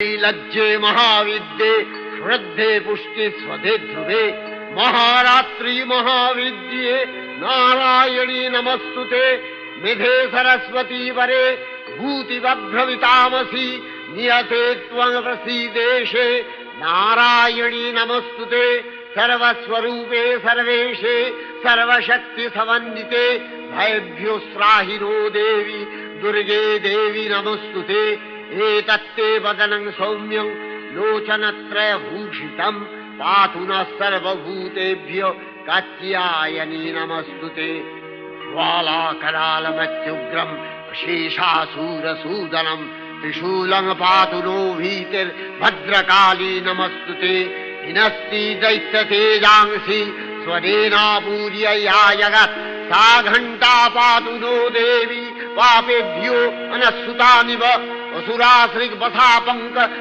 लज्जे महाविद्ये श्रद्धे पुष्टे स्वधे ध्रुवे महारात्रि महाविद्ये नारायणी नमस्तुते मेधे सरस्वती वरे भूतिवभ्रवितामसि नियते त्वं प्रसीदेशे नारायणी नमस्तुते सर्वस्वरूपे सर्वेशे सर्वशक्ति समन्विते भयभ्यो त्राहि नो देवी दुर्गे देवी नमस्तुते एतत्ते वदनं सौम्यं लोचनत्रयभूषितं पातु नः सर्वभूतेभ्यो कात्यायनी नमस्तुते ज्वालाकरालमत्युग्रं शेषासूरसूदनं त्रिशूलं पातु नो भीतिर्भद्रकाली नमस्तुते हिनस्ति दैत्यतेजांसि स्वनेनापूर्य या जगत् सा घण्टा पातु नो देवी पापेभ्यो अनस्सुतानिव असुराश्रिग्वसापङ्क